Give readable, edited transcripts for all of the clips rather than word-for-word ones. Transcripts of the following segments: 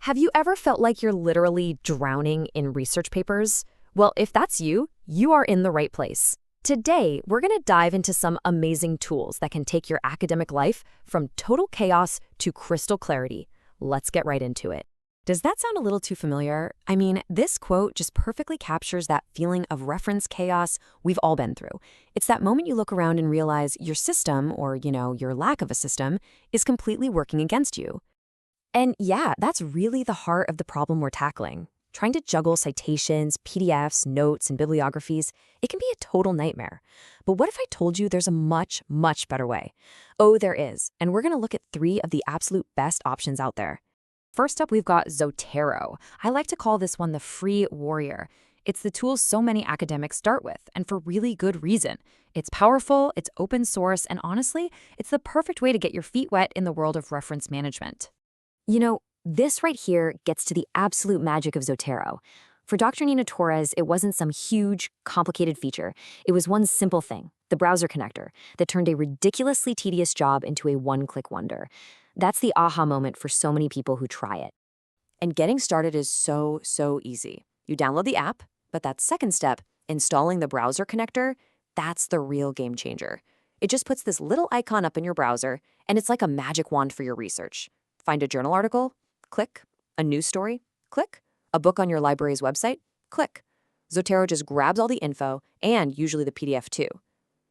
Have you ever felt like you're literally drowning in research papers? Well, if that's you, you are in the right place. Today, we're going to dive into some amazing tools that can take your academic life from total chaos to crystal clarity. Let's get right into it. Does that sound a little too familiar? I mean, this quote just perfectly captures that feeling of reference chaos we've all been through. It's that moment you look around and realize your system, or, your lack of a system, is completely working against you. And yeah, that's really the heart of the problem we're tackling. Trying to juggle citations, PDFs, notes, and bibliographies, it can be a total nightmare. But what if I told you there's a much, much better way? Oh, there is, and we're going to look at 3 of the absolute best options out there. First up, we've got Zotero. I like to call this one the free warrior. It's the tool so many academics start with, and for really good reason. It's powerful, it's open source, and honestly, it's the perfect way to get your feet wet in the world of reference management. This right here gets to the absolute magic of Zotero. For Dr. Nina Torres, it wasn't some huge, complicated feature. It was one simple thing, the browser connector, that turned a ridiculously tedious job into a one-click wonder. That's the aha moment for so many people who try it. And getting started is so easy. You download the app, but that second step, installing the browser connector, that's the real game changer. It just puts this little icon up in your browser, and it's like a magic wand for your research. Find a journal article? Click. A news story? Click. A book on your library's website? Click. Zotero just grabs all the info, and usually the PDF too.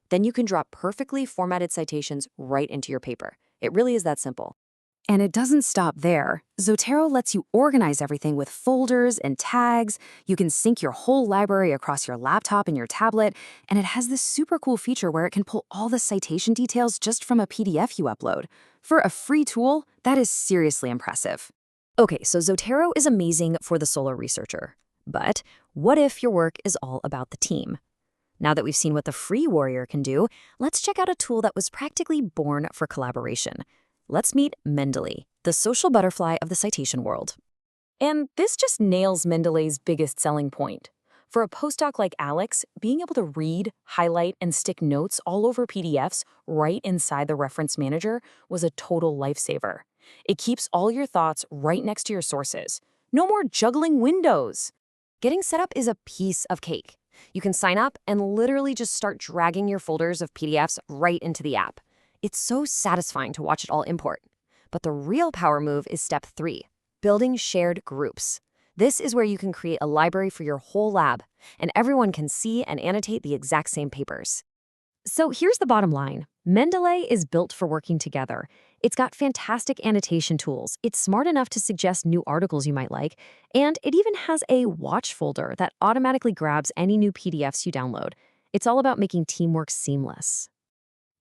Then you can drop perfectly formatted citations right into your paper. It really is that simple. And it doesn't stop there. Zotero lets you organize everything with folders and tags. You can sync your whole library across your laptop and your tablet, and it has this super cool feature where it can pull all the citation details just from a PDF you upload. For a free tool, that is seriously impressive. Okay, so Zotero is amazing for the solo researcher. But what if your work is all about the team? Now that we've seen what the free warrior can do, let's check out a tool that was practically born for collaboration. Let's meet Mendeley, the social butterfly of the citation world. And this just nails Mendeley's biggest selling point. For a postdoc like Alex, being able to read, highlight, and stick notes all over PDFs right inside the reference manager was a total lifesaver. It keeps all your thoughts right next to your sources. No more juggling windows. Getting set up is a piece of cake. You can sign up and literally just start dragging your folders of PDFs right into the app. It's so satisfying to watch it all import. But the real power move is step 3, building shared groups. This is where you can create a library for your whole lab, and everyone can see and annotate the exact same papers. So here's the bottom line. Mendeley is built for working together. It's got fantastic annotation tools. It's smart enough to suggest new articles you might like, and it even has a watch folder that automatically grabs any new PDFs you download. It's all about making teamwork seamless.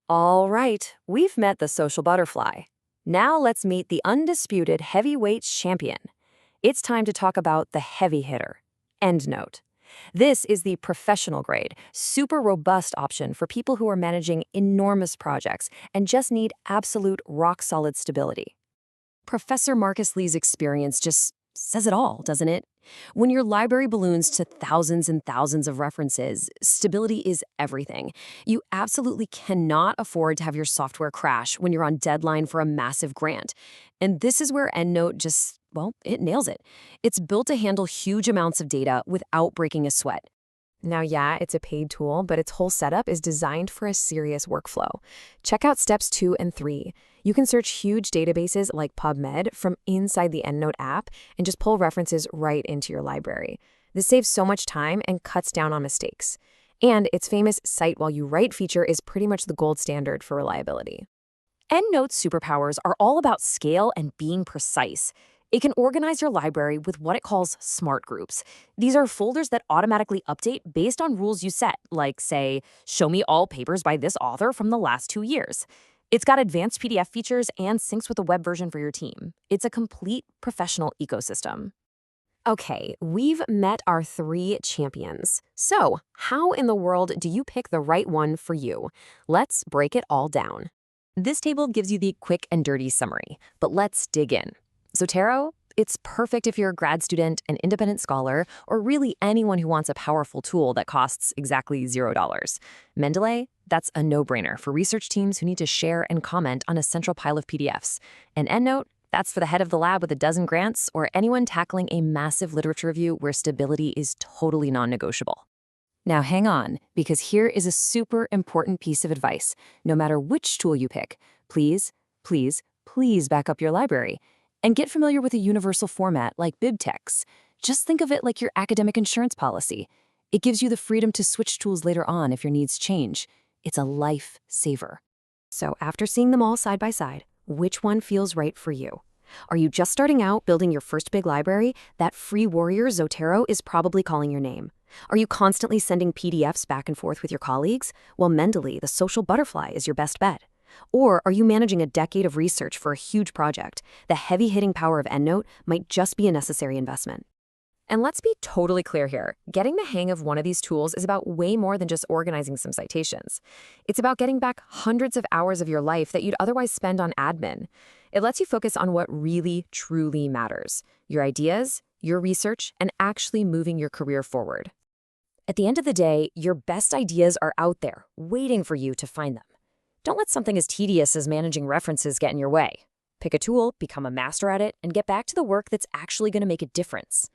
All right, we've met the social butterfly. Now let's meet the undisputed heavyweight champion. It's time to talk about the heavy hitter, EndNote. This is the professional grade, super robust option for people who are managing enormous projects and just need absolute rock-solid stability. Professor Marcus Lee's experience just says it all, doesn't it? When your library balloons to thousands and thousands of references, stability is everything. You absolutely cannot afford to have your software crash when you're on deadline for a massive grant. And this is where EndNote it nails it. It's built to handle huge amounts of data without breaking a sweat. Now, yeah, it's a paid tool, but its whole setup is designed for a serious workflow. Check out steps 2 and 3. You can search huge databases like PubMed from inside the EndNote app and just pull references right into your library. This saves so much time and cuts down on mistakes. And its famous Cite While You Write feature is pretty much the gold standard for reliability. EndNote's superpowers are all about scale and being precise. It can organize your library with what it calls smart groups. These are folders that automatically update based on rules you set, like, say, show me all papers by this author from the last 2 years. It's got advanced PDF features and syncs with a web version for your team. It's a complete professional ecosystem. Okay, we've met our 3 champions. So, how in the world do you pick the right one for you? Let's break it all down. This table gives you the quick and dirty summary, but let's dig in. Zotero, it's perfect if you're a grad student, an independent scholar, or really anyone who wants a powerful tool that costs exactly $0. Mendeley, that's a no-brainer for research teams who need to share and comment on a central pile of PDFs. And EndNote, That's for the head of the lab with a dozen grants or anyone tackling a massive literature review where stability is totally non-negotiable. Now hang on, because here is a super important piece of advice. No matter which tool you pick, please, please, please back up your library and get familiar with a universal format like BibTeX. Just think of it like your academic insurance policy. It gives you the freedom to switch tools later on if your needs change. It's a lifesaver. So after seeing them all side by side, which one feels right for you? Are you just starting out building your first big library? That free warrior Zotero is probably calling your name. Are you constantly sending PDFs back and forth with your colleagues? Well, Mendeley, the social butterfly, is your best bet. Or are you managing a decade of research for a huge project? The heavy-hitting power of EndNote might just be a necessary investment. And let's be totally clear here. Getting the hang of one of these tools is about way more than just organizing some citations. It's about getting back hundreds of hours of your life that you'd otherwise spend on admin. It lets you focus on what really, truly matters: your ideas, your research, and actually moving your career forward. At the end of the day, your best ideas are out there, waiting for you to find them. Don't let something as tedious as managing references get in your way. Pick a tool, become a master at it, and get back to the work that's actually going to make a difference.